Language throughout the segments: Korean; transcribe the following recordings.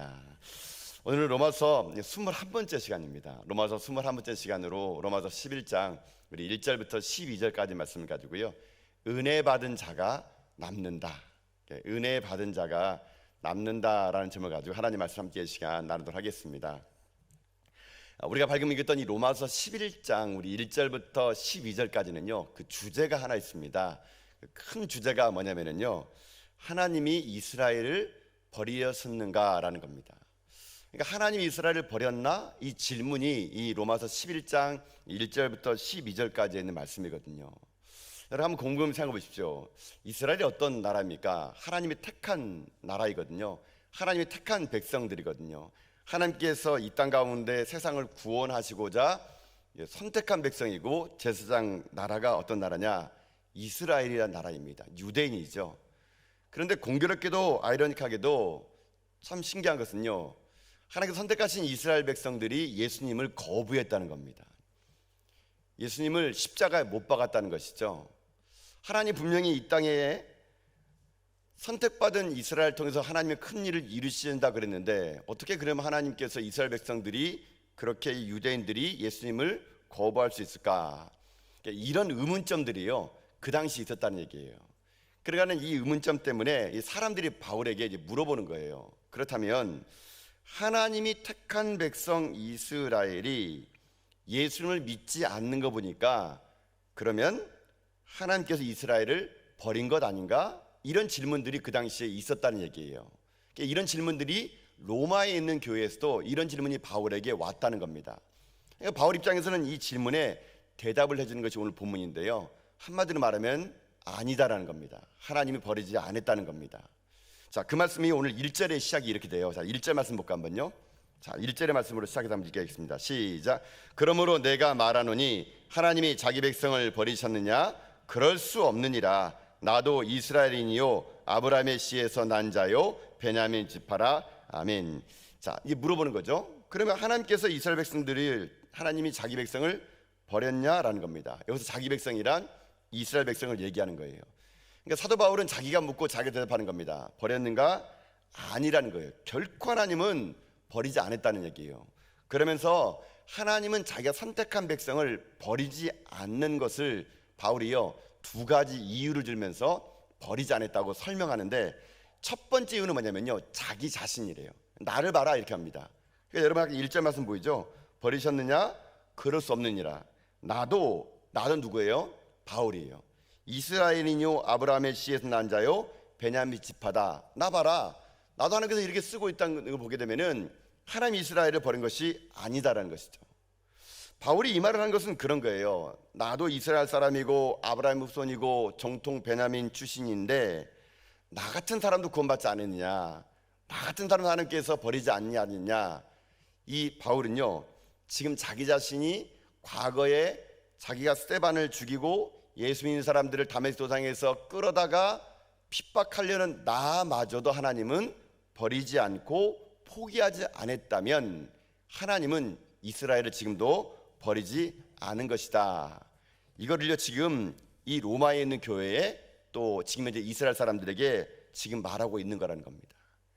반갑습니다. 오늘은 로마서 21번째 시간입니다. 로마서 21번째 시간으로 로마서 11장 우리 1절부터 12절까지 말씀을 가지고요, 은혜 받은 자가 남는다, 은혜 받은 자가 남는다라는 제목을 가지고 하나님 말씀 함께 시간 나누도록 하겠습니다. 우리가 방금 읽었던 이 로마서 11장 우리 1절부터 12절까지는요, 그 주제가 하나 있습니다. 큰 주제가 뭐냐면요, 하나님이 이스라엘을 버리셨는가라는 겁니다. 그러니까 하나님이 이스라엘을 버렸나? 이 질문이 이 로마서 11장 1절부터 12절까지 있는 말씀이거든요. 여러분 한번 곰곰이 생각해 보십시오. 이스라엘이 어떤 나라입니까? 하나님이 택한 나라이거든요. 하나님이 택한 백성들이거든요. 하나님께서 이 땅 가운데 세상을 구원하시고자 선택한 백성이고, 제사장 나라가 어떤 나라냐? 이스라엘이라는 나라입니다. 유대인이죠. 그런데 공교롭게도 아이러니하게도 참 신기한 것은요, 하나님께서 선택하신 이스라엘 백성들이 예수님을 거부했다는 겁니다. 예수님을 십자가에 못 박았다는 것이죠. 하나님 분명히 이 땅에 선택받은 이스라엘 통해서 하나님의 큰 일을 이루신다 그랬는데, 어떻게 그러면 하나님께서 이스라엘 백성들이, 그렇게 유대인들이 예수님을 거부할 수 있을까? 이런 의문점들이요, 그 당시 있었다는 얘기예요. 그러니까 이 의문점 때문에 사람들이 바울에게 이제 물어보는 거예요. 그렇다면 하나님이 택한 백성 이스라엘이 예수님을 믿지 않는 거 보니까, 그러면 하나님께서 이스라엘을 버린 것 아닌가? 이런 질문들이 그 당시에 있었다는 얘기예요. 이런 질문들이 로마에 있는 교회에서도 이런 질문이 바울에게 왔다는 겁니다. 그러니까 바울 입장에서는 이 질문에 대답을 해주는 것이 오늘 본문인데요, 한마디로 말하면 아니다라는 겁니다. 하나님이 버리지 않았다는 겁니다. 자, 그 말씀이 오늘 1절의 시작이 이렇게 돼요. 자, 1절 말씀 볼까 한번요. 자, 1절의 말씀으로 시작해서 한번 읽겠습니다. 시작. 그러므로 내가 말하노니 하나님이 자기 백성을 버리셨느냐? 그럴 수 없느니라. 나도 이스라엘인이요 아브라함의 씨에서 난 자요 베냐민 지파라. 아멘. 자, 이게 물어보는 거죠. 그러면 하나님께서 이스라엘 백성들을, 하나님이 자기 백성을 버렸냐라는 겁니다. 여기서 자기 백성이란 이스라엘 백성을 얘기하는 거예요. 그러니까 사도 바울은 자기가 묻고 자기가 대답하는 겁니다. 버렸는가? 아니라는 거예요. 결코 하나님은 버리지 않았다는 얘기예요. 그러면서 하나님은 자기가 선택한 백성을 버리지 않는 것을 바울이요, 두 가지 이유를 들면서 버리지 않았다고 설명하는데, 첫 번째 이유는 뭐냐면요, 자기 자신이래요. 나를 봐라 이렇게 합니다. 그러니까 여러분 1절 말씀 보이죠? 버리셨느냐? 그럴 수 없느니라. 나도 누구예요? 바울이에요. 이스라엘인요 아브라함의 씨에서 난 자요 베냐민 지파다. 나 봐라, 나도 하나님께서 이렇게 쓰고 있다는 걸 보게 되면은 하나님 이스라엘을 버린 것이 아니다라는 것이죠. 바울이 이 말을 한 것은 그런 거예요. 나도 이스라엘 사람이고 아브라함 후손이고 정통 베냐민 출신인데, 나 같은 사람도 구원받지 않았느냐, 나 같은 사람 하나님께서 버리지 않느냐. 이 바울은요, 지금 자기 자신이 과거에 자기가 스데반을 죽이고 예수 믿는 사람들을 다메섹 도상에서 끌어다가 핍박하려는 나마저도 하나님은 버리지 않고 포기하지 않았다면, 하나님은 이스라엘을 지금도 버리지 않은 것이다. 이거를요 지금 이 로마에 있는 교회에, 또 지금 이제 이스라엘 사람들에게 지금 말하고 있는 거라는 겁니다.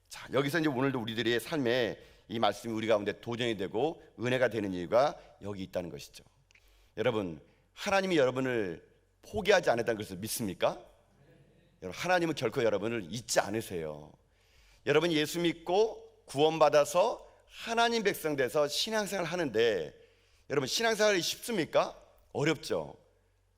자, 여기서 이제 오늘도 우리들의 삶에 이 말씀이 우리 가운데 도전이 되고 은혜가 되는 이유가 여기 있다는 것이죠. 여러분, 하나님이 여러분을 포기하지 않았다는 것을 믿습니까? 여러분, 하나님은 결코 여러분을 잊지 않으세요. 여러분이 예수 믿고 구원받아서 하나님 백성 돼서 신앙생활 하는데, 여러분 신앙생활이 쉽습니까? 어렵죠.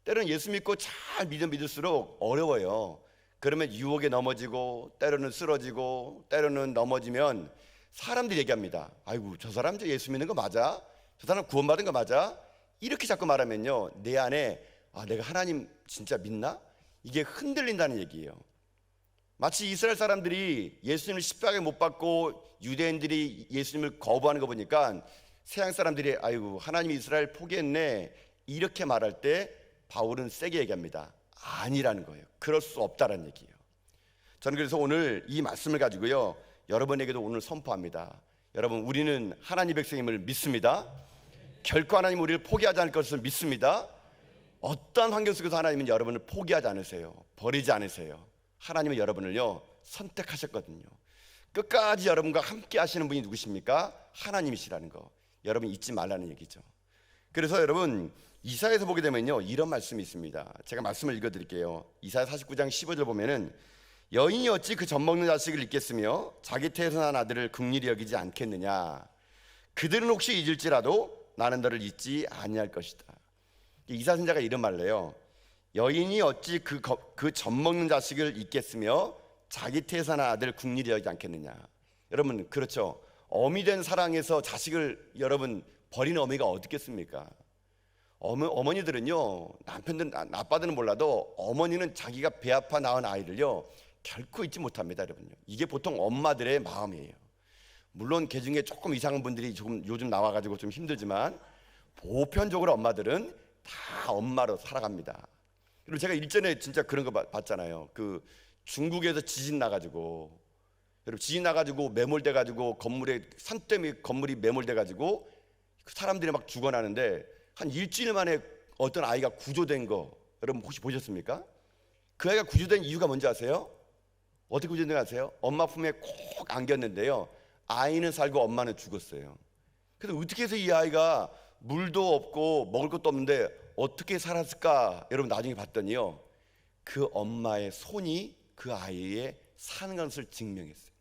때로는 예수 믿고 잘 믿을수록 어려워요. 그러면 유혹에 넘어지고, 때로는 쓰러지고, 때로는 넘어지면 사람들이 얘기합니다. 아이고, 저 사람 저 예수 믿는 거 맞아? 저 사람 구원받은 거 맞아? 이렇게 자꾸 말하면요, 내 안에 내가 하나님 진짜 믿나? 이게 흔들린다는 얘기예요. 마치 이스라엘 사람들이 예수님을 십자가에 못 박고 유대인들이 예수님을 거부하는 거 보니까 서양 사람들이 아이고, 하나님이 이스라엘 포기했네, 이렇게 말할 때 바울은 세게 얘기합니다. 아니라는 거예요. 그럴 수 없다라는 얘기예요. 저는 그래서 오늘 이 말씀을 가지고요, 여러분에게도 오늘 선포합니다. 여러분, 우리는 하나님 백성임을 믿습니다. 결코 하나님 우리를 포기하지 않을 것을 믿습니다. 어떠한 환경 속에서 하나님은 여러분을 포기하지 않으세요. 버리지 않으세요. 하나님은 여러분을요 선택하셨거든요. 끝까지 여러분과 함께 하시는 분이 누구십니까? 하나님이시라는 거 여러분 잊지 말라는 얘기죠. 그래서 여러분 이사야에서 보게 되면요 이런 말씀이 있습니다. 제가 말씀을 읽어드릴게요. 이사야 49장 15절 보면은 여인이 어찌 그 젖먹는 자식을 잊겠으며 자기 태어난 아들을 긍휼히 여기지 않겠느냐. 그들은 혹시 잊을지라도 나는 너를 잊지 아니할 것이다. 이사야 선지자가 이런 말을 해요. 여인이 어찌 그 젖먹는 자식을 잊겠으며 자기 태어난 아들을 긍휼히 여기지 않겠느냐. 여러분 그렇죠. 어미 된 사랑에서 자식을 여러분 버리는 어미가 어떻겠습니까? 어머니들은요 남편들 아빠들은 몰라도 어머니는 자기가 배 아파 낳은 아이를요 결코 잊지 못합니다. 여러분요 이게 보통 엄마들의 마음이에요. 물론 그 중에 조금 이상한 분들이 조금 요즘 나와가지고 좀 힘들지만 보편적으로 엄마들은 다 엄마로 살아갑니다. 그리고 제가 일전에 진짜 그런 거 봤잖아요. 그 중국에서 지진 나가지고 여러분 지진 나가지고 매몰돼가지고 건물에 산 때문에 건물이 매몰돼가지고 사람들이 막 죽어나는데 한 일주일 만에 어떤 아이가 구조된 거 여러분 혹시 보셨습니까? 그 아이가 구조된 이유가 뭔지 아세요? 어떻게 구조된 거 아세요? 엄마 품에 콕 안겼는데요 아이는 살고 엄마는 죽었어요. 그래서 어떻게 해서 이 아이가 물도 없고 먹을 것도 없는데 어떻게 살았을까? 여러분 나중에 봤더니요 그 엄마의 손이 그 아이의 사는 것을 증명했어요.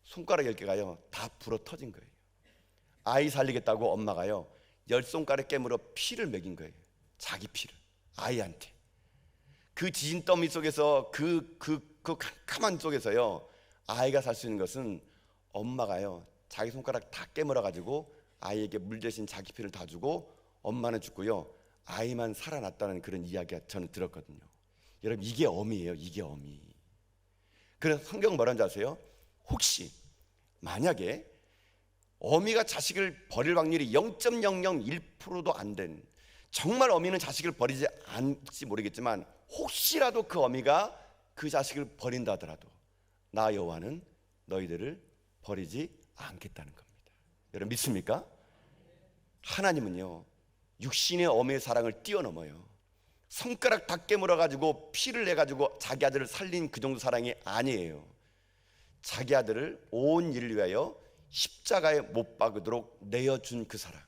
손가락 10개가요 다 불어 터진 거예요. 아이 살리겠다고 엄마가요 10손가락 깨물어 피를 먹인 거예요. 자기 피를 아이한테. 그 지진 더미 속에서 그 캄캄한 속에서요 아이가 살 수 있는 것은 엄마가요 자기 손가락 다 깨물어 가지고 아이에게 물 대신 자기 피를 다 주고 엄마는 죽고요 아이만 살아났다는 그런 이야기가 저는 들었거든요. 여러분 이게 어미예요. 이게 어미. 그래서 성경 뭐라는지 아세요? 혹시 만약에 어미가 자식을 버릴 확률이 0.001%도 안 된 정말 어미는 자식을 버리지 않을지 모르겠지만 혹시라도 그 어미가 그 자식을 버린다 하더라도 나 여호와는 너희들을 버리지 않겠다는 겁니다. 여러분 믿습니까? 하나님은요 육신의 어미의 사랑을 뛰어넘어요. 손가락 다 깨물어 가지고 피를 내 가지고 자기 아들을 살린 그 정도 사랑이 아니에요. 자기 아들을 온 일을 위하여 십자가에 못 박으도록 내어준 그 사랑.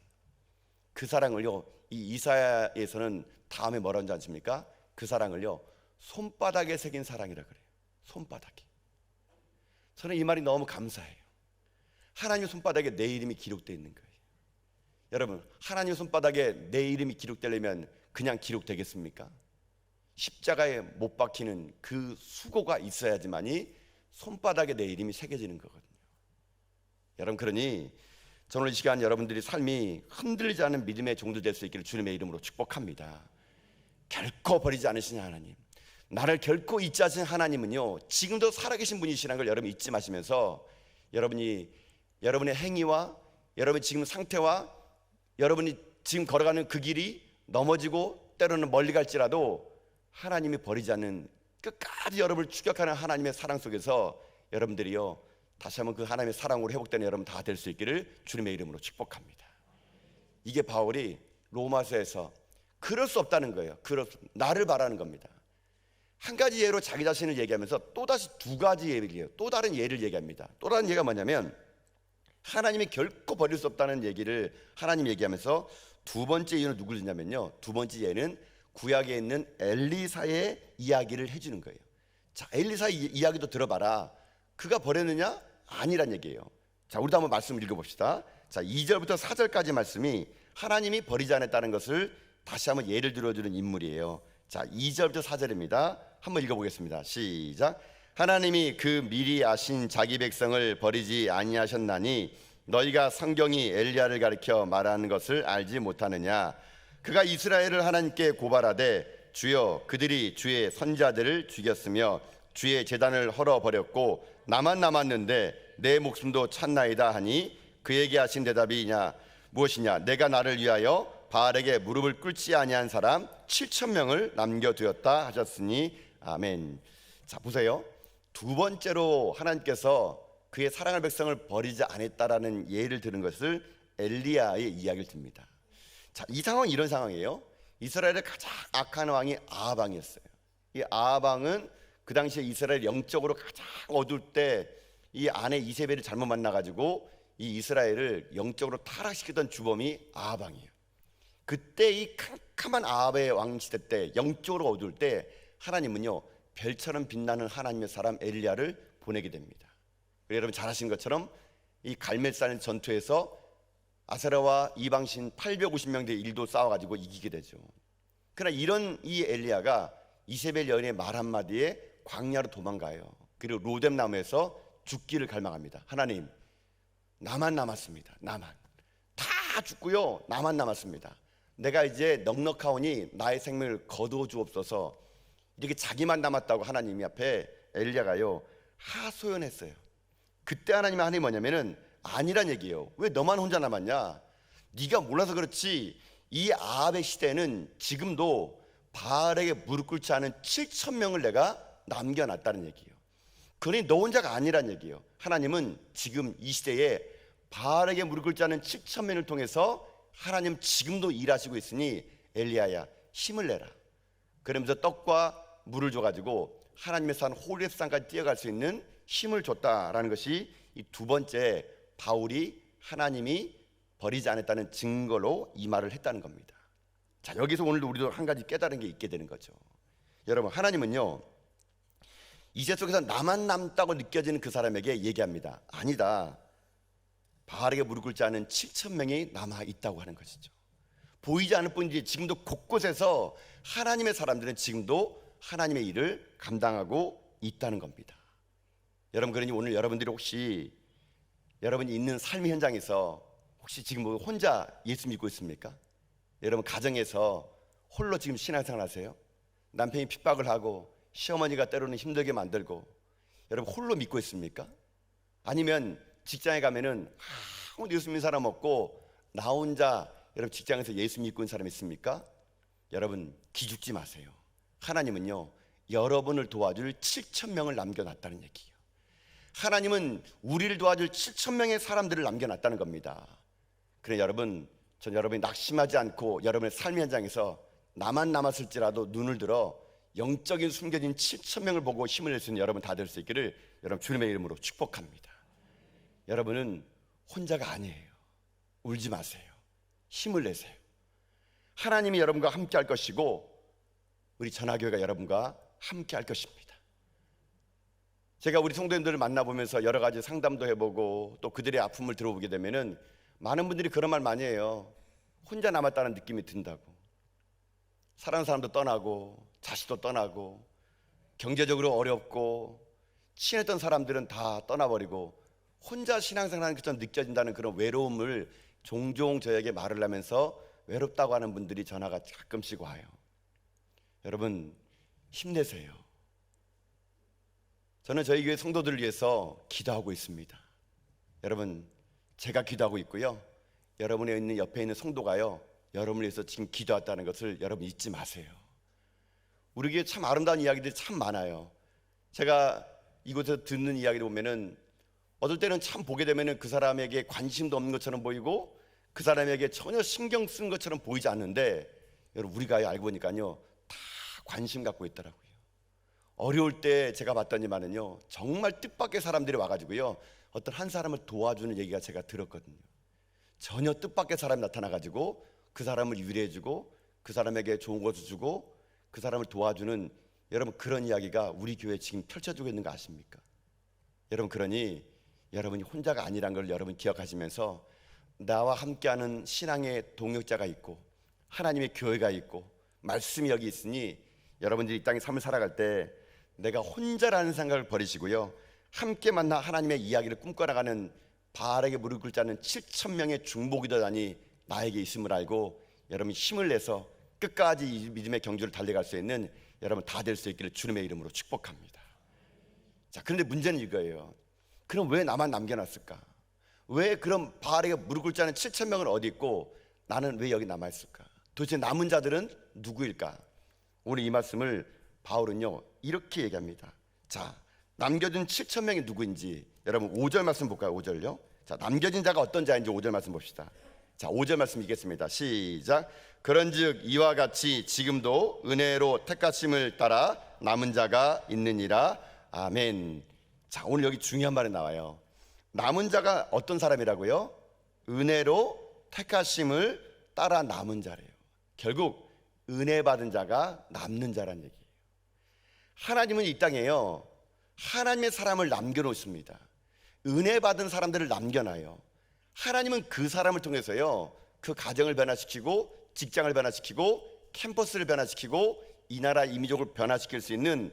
그 사랑을요 이 이사야에서는 다음에 뭐라는지 아십니까? 그 사랑을요 손바닥에 새긴 사랑이라 그래요. 손바닥에. 저는 이 말이 너무 감사해요. 하나님의 손바닥에 내 이름이 기록되어 있는 거예요. 여러분 하나님의 손바닥에 내 이름이 기록되려면 그냥 기록되겠습니까? 십자가에 못 박히는 그 수고가 있어야지만이 손바닥에 내 이름이 새겨지는 거거든요. 여러분 그러니 저는 이 시간 여러분들이 삶이 흔들리지 않은 믿음의 종도 될 수 있기를 주님의 이름으로 축복합니다. 결코 버리지 않으시는 하나님, 나를 결코 잊지 않으신 하나님은요 지금도 살아계신 분이시라는 걸 여러분 잊지 마시면서 여러분의 행위와 여러분 지금 상태와 여러분이 지금 걸어가는 그 길이 넘어지고 때로는 멀리 갈지라도 하나님이 버리지 않는 끝까지 여러분을 추격하는 하나님의 사랑 속에서 여러분들이요 다시 한번 그 하나님의 사랑으로 회복되는 여러분 다 될 수 있기를 주님의 이름으로 축복합니다. 이게 바울이 로마서에서 그럴 수 없다는 거예요. 나를 바라는 겁니다. 한 가지 예로 자기 자신을 얘기하면서 또다시 두 가지 예를 또 다른 예를 얘기합니다. 또 다른 예가 뭐냐면 하나님이 결코 버릴 수 없다는 얘기를 하나님 얘기하면서 두 번째 예는 누구를 주냐면요 두 번째 예는 구약에 있는 엘리사의 이야기를 해주는 거예요. 자 엘리사의 이야기도 들어봐라. 그가 버렸느냐? 아니란 얘기예요. 자 우리도 한번 말씀 읽어봅시다. 자 2절부터 4절까지 말씀이 하나님이 버리지 않았다는 것을 다시 한번 예를 들어주는 인물이에요. 자 2절부터 4절입니다. 한번 읽어보겠습니다. 시작. 하나님이 그 미리 아신 자기 백성을 버리지 아니하셨나니 너희가 성경이 엘리야를 가리켜 말하는 것을 알지 못하느냐. 그가 이스라엘을 하나님께 고발하되 주여 그들이 주의 선자들을 죽였으며 주의 제단을 헐어버렸고 나만 남았는데 내 목숨도 찾나이다 하니 그에게 하신 대답이 무엇이냐. 내가 나를 위하여 바알에게 무릎을 꿇지 아니한 사람 7,000명을 남겨두었다 하셨으니 아멘. 자 보세요. 두 번째로 하나님께서 그의 사랑할 백성을 버리지 않았다라는 예를 들은 것을 엘리야의 이야기를 듭니다. 자, 이 상황은 이런 상황이에요. 이스라엘의 가장 악한 왕이 아합 왕이었어요. 이 아합 왕은 그 당시에 이스라엘 영적으로 가장 어두울 때 이 아내 이세벨을 잘못 만나가지고 이 이스라엘을 영적으로 타락시키던 주범이 아합 왕이에요. 그때 이 캄캄한 아합의 왕 시대 때 영적으로 어두울 때 하나님은요 별처럼 빛나는 하나님의 사람 엘리야를 보내게 됩니다. 여러분 잘 아시는 것처럼 이 갈멜산 전투에서 아세라와 이방신 850명 대 1도 싸워가지고 이기게 되죠. 그러나 이런 이 엘리야가 이세벨 여인의 말 한마디에 광야로 도망가요. 그리고 로뎀나무에서 죽기를 갈망합니다. 하나님, 나만 남았습니다. 나만. 다 죽고요. 나만 남았습니다. 내가 이제 넉넉하오니 나의 생명을 거두어 주옵소서. 이렇게 자기만 남았다고 하나님이 앞에 엘리야가요 하소연했어요. 그때 하나님의 뭐냐면은 아니란 얘기예요. 왜 너만 혼자 남았냐? 네가 몰라서 그렇지 이 아합의 시대는 지금도 바알에게 무릎 꿇지 않은 7,000명을 내가 남겨놨다는 얘기예요. 그러니 너 혼자가 아니란 얘기예요. 하나님은 지금 이 시대에 바알에게 무릎 꿇지 않은 7,000명을 통해서 하나님 지금도 일하시고 있으니 엘리야야 힘을 내라. 그러면서 떡과 물을 줘가지고 하나님의 산 호렙산까지 뛰어갈 수 있는 힘을 줬다라는 것이 이 두 번째 바울이 하나님이 버리지 않았다는 증거로 이 말을 했다는 겁니다. 자, 여기서 오늘도 우리도 한 가지 깨달은 게 있게 되는 거죠. 여러분, 하나님은요 이세 속에서 나만 남다고 느껴지는 그 사람에게 얘기합니다. 아니다, 바알에게 무릎 꿇지 않은 7,000명이 남아 있다고 하는 것이죠. 보이지 않을 뿐이지 지금도 곳곳에서 하나님의 사람들은 지금도 하나님의 일을 감당하고 있다는 겁니다. 여러분, 그러니 오늘 여러분들이 혹시 여러분이 있는 삶의 현장에서 혹시 지금 뭐 혼자 예수 믿고 있습니까? 여러분 가정에서 홀로 지금 신앙생활 하세요? 남편이 핍박을 하고 시어머니가 때로는 힘들게 만들고 여러분 홀로 믿고 있습니까? 아니면 직장에 가면은 아무도 예수 믿는 사람 없고 나 혼자 여러분 직장에서 예수 믿고 있는 사람 있습니까? 여러분 기죽지 마세요. 하나님은요 여러분을 도와줄 7,000명을 남겨놨다는 얘기예요. 하나님은 우리를 도와줄 7,000명의 사람들을 남겨놨다는 겁니다. 그래 여러분, 전 여러분이 낙심하지 않고 여러분의 삶의 현장에서 나만 남았을지라도 눈을 들어 영적인 숨겨진 7,000명을 보고 힘을 낼 수 있는 여러분 다 될 수 있기를 여러분 주님의 이름으로 축복합니다. 여러분은 혼자가 아니에요. 울지 마세요. 힘을 내세요. 하나님이 여러분과 함께 할 것이고 우리 전화교회가 여러분과 함께 할 것입니다. 제가 우리 성도님들을 만나보면서 여러 가지 상담도 해보고 또 그들의 아픔을 들어보게 되면은 많은 분들이 그런 말 많이 해요. 혼자 남았다는 느낌이 든다고. 사랑하는 사람도 떠나고 자식도 떠나고 경제적으로 어렵고 친했던 사람들은 다 떠나버리고 혼자 신앙생활하는 것처럼 느껴진다는 그런 외로움을 종종 저에게 말을 하면서 외롭다고 하는 분들이 전화가 가끔씩 와요. 여러분 힘내세요. 저는 저희 교회 성도들을 위해서 기도하고 있습니다. 여러분 제가 기도하고 있고요. 여러분의 있는 옆에 있는 성도가요 여러분을 위해서 지금 기도했다는 것을 여러분 잊지 마세요. 우리 교회 참 아름다운 이야기들이 참 많아요. 제가 이곳에서 듣는 이야기를 보면은 어떨 때는 참 보게 되면은 그 사람에게 관심도 없는 것처럼 보이고 그 사람에게 전혀 신경 쓴 것처럼 보이지 않는데 여러분 우리가 알고 보니까요 다 관심 갖고 있더라고요. 어려울 때 제가 봤더니만은요 정말 뜻밖의 사람들이 와가지고요 어떤 한 사람을 도와주는 얘기가 제가 들었거든요. 전혀 뜻밖의 사람이 나타나가지고 그 사람을 위로해주고 그 사람에게 좋은 것을 주고 그 사람을 도와주는 여러분 그런 이야기가 우리 교회에 지금 펼쳐지고 있는 거 아십니까? 여러분 그러니 여러분이 혼자가 아니란 걸 여러분 기억하시면서 나와 함께하는 신앙의 동역자가 있고 하나님의 교회가 있고 말씀이 여기 있으니 여러분들이 이 땅의 삶을 살아갈 때 내가 혼자라는 생각을 버리시고요 함께 만나 하나님의 이야기를 꿈꿔나가는 바알에게 무릎 꿇지 않은 7,000명의 중보기도단이 나에게 있음을 알고 여러분 힘을 내서 끝까지 이 믿음의 경주를 달려갈 수 있는 여러분 다 될 수 있기를 주님의 이름으로 축복합니다. 자, 그런데 문제는 이거예요. 그럼 왜 나만 남겨놨을까? 왜 그럼 바알에게 무릎 꿇지 않은 7,000명은 어디 있고 나는 왜 여기 남아있을까? 도대체 남은 자들은 누구일까? 오늘 이 말씀을 바울은요 이렇게 얘기합니다. 자, 남겨진 7,000명이 누구인지 여러분 5절 말씀 볼까요? 5절요. 자, 남겨진 자가 어떤 자인지 5절 말씀 봅시다. 자, 5절 말씀 읽겠습니다. 시작. 그런즉 이와 같이 지금도 은혜로 택하심을 따라 남은 자가 있느니라. 아멘. 자, 오늘 여기 중요한 말이 나와요. 남은 자가 어떤 사람이라고요? 은혜로 택하심을 따라 남은 자래요. 결국 은혜 받은 자가 남는 자란 얘기예요. 하나님은 이 땅에요, 하나님의 사람을 남겨놓습니다. 은혜 받은 사람들을 남겨놔요. 하나님은 그 사람을 통해서요, 그 가정을 변화시키고 직장을 변화시키고 캠퍼스를 변화시키고 이 나라 이민족을 변화시킬 수 있는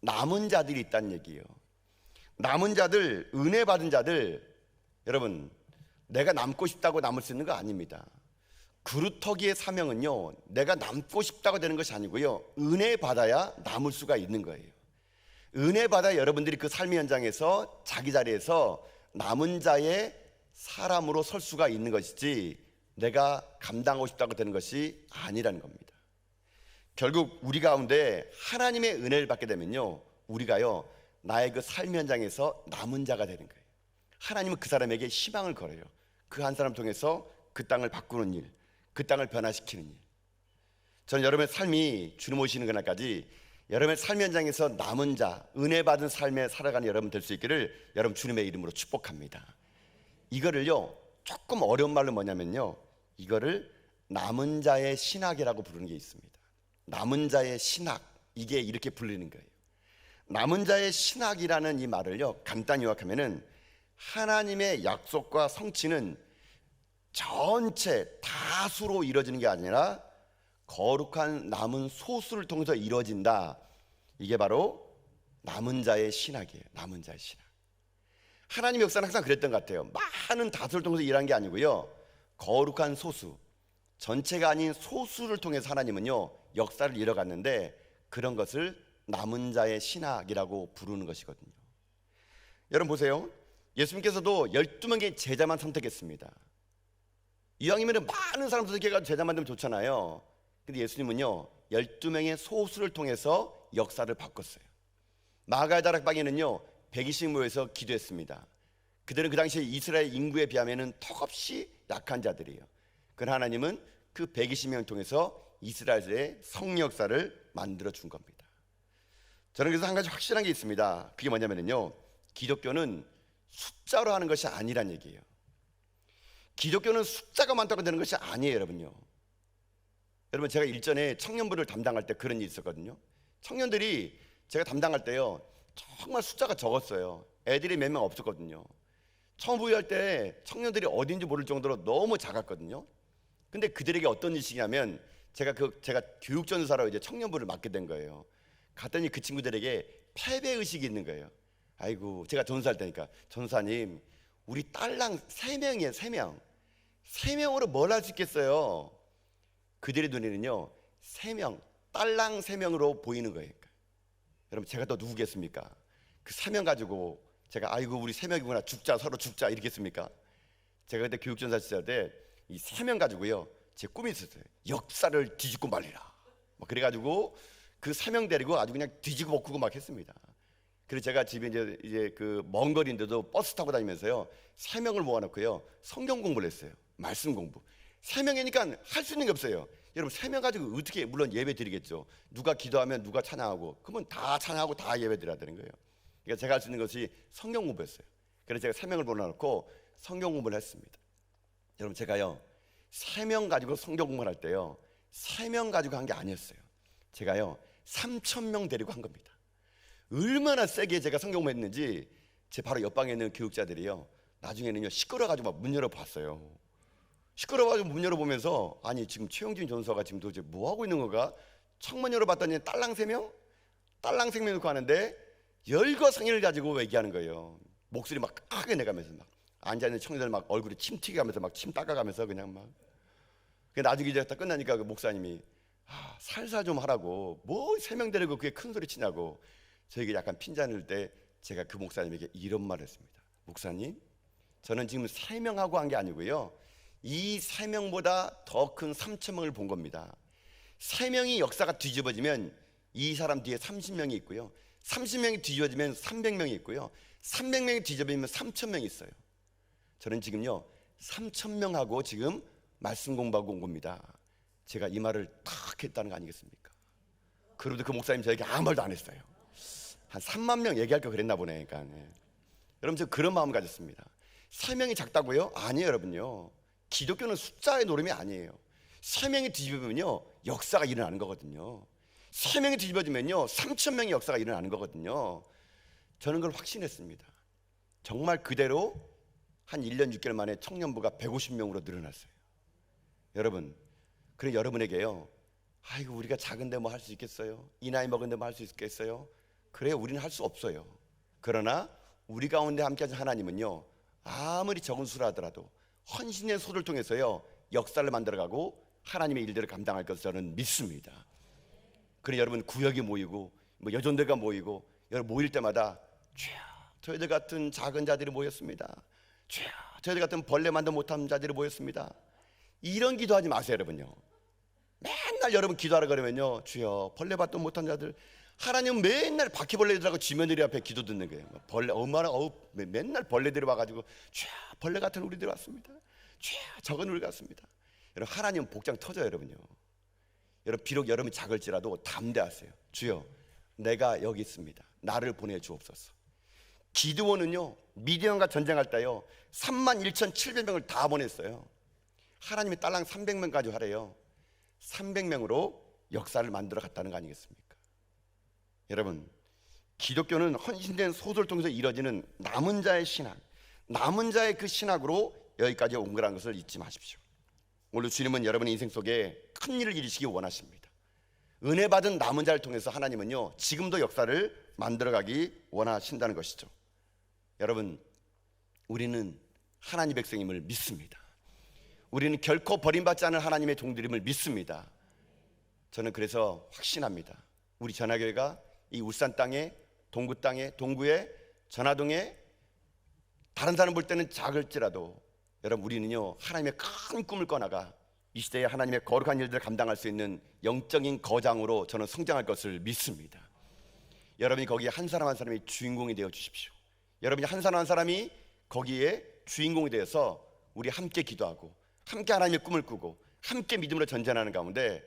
남은 자들이 있다는 얘기예요. 남은 자들, 은혜 받은 자들, 여러분, 내가 남고 싶다고 남을 수 있는 거 아닙니다. 그루터기의 사명은요, 내가 남고 싶다고 되는 것이 아니고요, 은혜 받아야 남을 수가 있는 거예요. 은혜 받아 여러분들이 그 삶의 현장에서 자기 자리에서 남은 자의 사람으로 설 수가 있는 것이지, 내가 감당하고 싶다고 되는 것이 아니라는 겁니다. 결국 우리 가운데 하나님의 은혜를 받게 되면요, 우리가요, 나의 그 삶의 현장에서 남은 자가 되는 거예요. 하나님은 그 사람에게 희망을 걸어요. 그 한 사람 통해서 그 땅을 바꾸는 일, 그 땅을 변화시키는 일. 저는 여러분의 삶이 주님 오시는 그날까지 여러분의 삶 현장에서 남은 자, 은혜 받은 삶에 살아가는 여러분 될 수 있기를 여러분 주님의 이름으로 축복합니다. 이거를요, 조금 어려운 말로 뭐냐면요, 이거를 남은 자의 신학이라고 부르는 게 있습니다. 남은 자의 신학, 이게 이렇게 불리는 거예요. 남은 자의 신학이라는 이 말을요, 간단히 요약하면은 하나님의 약속과 성취는 전체 다수로 이루어지는 게 아니라 거룩한 남은 소수를 통해서 이루어진다. 이게 바로 남은 자의 신학이에요. 남은 자의 신학. 하나님의 역사는 항상 그랬던 것 같아요. 많은 다수를 통해서 일한 게 아니고요, 거룩한 소수, 전체가 아닌 소수를 통해서 하나님은요, 역사를 이뤄갔는데, 그런 것을 남은 자의 신학이라고 부르는 것이거든요. 여러분 보세요. 예수님께서도 12명의 제자만 선택했습니다. 이왕이면 많은 사람 선택해가지고 제자 만들면 좋잖아요. 근데 예수님은요, 12명의 소수를 통해서 역사를 바꿨어요. 마가의 다락방에는요, 120명 모여서 기도했습니다. 그들은 그 당시에 이스라엘 인구에 비하면 턱없이 약한 자들이에요. 그러나 하나님은 그 120명 통해서 이스라엘의 성령 역사를 만들어 준 겁니다. 저는 그래서 한 가지 확실한 게 있습니다. 그게 뭐냐면요, 기독교는 숫자로 하는 것이 아니란 얘기예요. 기독교는 숫자가 많다고 되는 것이 아니에요, 여러분요. 여러분, 제가 일전에 청년부를 담당할 때 그런 일이 있었거든요. 청년들이 제가 담당할 때요, 정말 숫자가 적었어요. 애들이 몇 명 없었거든요. 처음 부유할 때 청년들이 어딘지 모를 정도로 너무 작았거든요. 근데 그들에게 어떤 인식이냐면, 제가 교육전사로 이제 청년부를 맡게 된 거예요. 갔더니 그 친구들에게 패배의식이 있는 거예요. 아이고, 제가 전사할 때니까, 전사님, 우리 딸랑 3명이에요, 3명. 3명으로 뭘 할 수 있겠어요? 그들의 눈에는요, 3명, 딸랑 3명으로 보이는 거예요. 여러분, 제가 또 누구겠습니까? 그 3명 가지고 제가 아이고 우리 3명이구나, 죽자, 서로 죽자 이렇겠습니까? 제가 그때 교육전사 시절 때 이 3명 가지고요, 제 꿈이 있었어요. 역사를 뒤집고 말리라. 막 그래가지고 그 3명 데리고 아주 그냥 뒤지고 볶고 막 했습니다. 그래서 제가 집에 이제 그 먼 거리인데도 버스 타고 다니면서요, 3명을 모아놓고요, 성경 공부를 했어요. 말씀 공부. 3명이니까 할 수 있는 게 없어요. 여러분, 3명 가지고 어떻게, 물론 예배 드리겠죠. 누가 기도하면 누가 찬양하고, 그러면 다 찬양하고 다 예배 드려야 되는 거예요. 그러니까 제가 할 수 있는 것이 성경 공부였어요. 그래서 제가 3명을 불러놓고 성경 공부를 했습니다. 여러분, 제가요, 3명 가지고 성경 공부를 할 때요, 3명 가지고 한 게 아니었어요. 제가요, 3,000명 데리고 한 겁니다. 얼마나 세게 제가 성경 공부했는지 제 바로 옆방에 있는 교육자들이요, 나중에는요, 시끄러워가지고 막 문 열어봤어요. 시끄러워가지고 문 열어보면서, 아니 지금 최영진 전사가 지금 도대체 뭐 하고 있는 건가? 창문 열어봤더니 딸랑 3명? 딸랑 3명 놓고 하는데 열거상의를 가지고 얘기하는 거예요. 목소리 막 크게 내가면서 막 앉아있는 청년들 막 얼굴에 침 튀겨가면서 막 침 닦아가면서 그냥 막. 나중에 이제 다 끝나니까 그 목사님이 살살 좀 하라고, 뭐 3명 데리고 그게 큰 소리 치냐고 저에게 약간 핀잔을 때 제가 그 목사님에게 이런 말을 했습니다. 목사님, 저는 지금 3명하고 한 게 아니고요, 이 3명보다 더 큰 3,000명을 본 겁니다. 3명이 역사가 뒤집어지면 이 사람 뒤에 30명이 있고요, 30명이 뒤집어지면 300명이 있고요, 300명이 뒤집어지면 3,000명이 있어요. 저는 지금요, 3,000명하고 지금 말씀 공부하고 온 겁니다. 제가 이 말을 탁 했다는 거 아니겠습니까? 그래도 그 목사님 저에게 아무 말도 안 했어요. 한 3만 명 얘기할 거 그랬나 보네. 그러니까 여러분, 저 그런 마음 가졌습니다. 사명이 작다고요? 아니에요, 여러분요. 기독교는 숫자의 노름이 아니에요. 사명이 뒤집으면요, 역사가 일어나는 거거든요. 사명이 뒤집어지면요, 3천 명의 역사가 일어나는 거거든요. 저는 그걸 확신했습니다. 정말 그대로 한 1년 6개월 만에 청년부가 150명으로 늘어났어요. 여러분, 그래 여러분에게요, 아이고 우리가 작은데 뭐 할 수 있겠어요? 이 나이 먹은데 뭐 할 수 있겠어요? 그래, 우리는 할 수 없어요. 그러나 우리 가운데 함께하신 하나님은요, 아무리 적은 수라 하더라도 헌신의 소를 통해서요, 역사를 만들어가고 하나님의 일들을 감당할 것을 저는 믿습니다. 그래 여러분, 구역이 모이고 뭐 여전대가 모이고 여러분 모일 때마다 주여, 저희들 같은 작은 자들이 모였습니다. 주여, 저희들 같은 벌레만도 못한 자들이 모였습니다. 이런 기도하지 마세요, 여러분요. 맨날 여러분 기도하라 그러면요, 주여 벌레밭도 못한 자들, 하나님은 맨날 바퀴벌레들하고 쥐며느리 앞에 기도 듣는 거예요. 벌레 얼마나 맨날 벌레들이 와가지고 주여 벌레 같은 우리들이 왔습니다. 주여 적은 우리가 왔습니다. 여러분, 하나님은 복장 터져요, 여러분요. 여러분, 비록 여러분이 작을지라도 담대하세요. 주여, 내가 여기 있습니다. 나를 보내주옵소서. 기드온은요, 미디안과 전쟁할 때요 31,700명을 다 보냈어요. 하나님이 딸랑 300명까지 하래요. 300명으로 역사를 만들어 갔다는 거 아니겠습니까? 여러분, 기독교는 헌신된 소설을 통해서 이뤄지는 남은 자의 신학, 남은 자의 그 신학으로 여기까지 온 거라는 것을 잊지 마십시오. 오늘 주님은 여러분의 인생 속에 큰 일을 이루시기 원하십니다. 은혜 받은 남은 자를 통해서 하나님은요, 지금도 역사를 만들어가기 원하신다는 것이죠. 여러분, 우리는 하나님 백성임을 믿습니다. 우리는 결코 버림받지 않은 하나님의 종들임을 믿습니다. 저는 그래서 확신합니다. 우리 전화교회가 이 울산 땅에, 동구 땅에, 동구에, 전화동에 다른 사람 볼 때는 작을지라도 여러분, 우리는요 하나님의 큰 꿈을 꺼나가 이 시대에 하나님의 거룩한 일들을 감당할 수 있는 영적인 거장으로 저는 성장할 것을 믿습니다. 여러분이 거기에 한 사람 한 사람이 주인공이 되어 주십시오. 여러분이 한 사람 한 사람이 거기에 주인공이 되어서 우리 함께 기도하고 함께 하나님의 꿈을 꾸고 함께 믿음으로 전진하는 가운데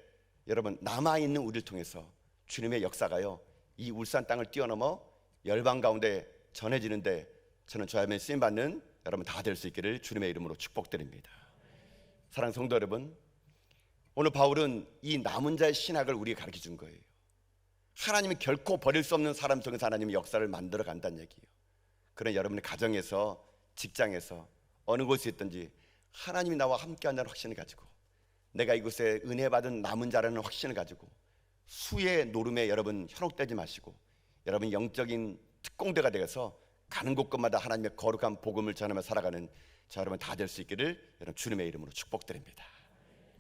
여러분, 남아있는 우리를 통해서 주님의 역사가요 이 울산 땅을 뛰어넘어 열방 가운데 전해지는데 저는 저야매 쓰임받는 여러분 다 될 수 있기를 주님의 이름으로 축복드립니다. 사랑하는 성도 여러분, 오늘 바울은 이 남은 자의 신학을 우리에게 가르쳐 준 거예요. 하나님이 결코 버릴 수 없는 사람 속에서 하나님의 역사를 만들어 간다는 얘기예요. 그런 여러분의 가정에서, 직장에서, 어느 곳에 있든지 하나님이 나와 함께 한다는 확신을 가지고, 내가 이곳에 은혜 받은 남은 자라는 확신을 가지고 수의 노름에 여러분 현혹되지 마시고 여러분 영적인 특공대가 되어서 가는 곳곳마다 하나님의 거룩한 복음을 전하며 살아가는 저 여러분 다 될 수 있기를 여러분 주님의 이름으로 축복드립니다.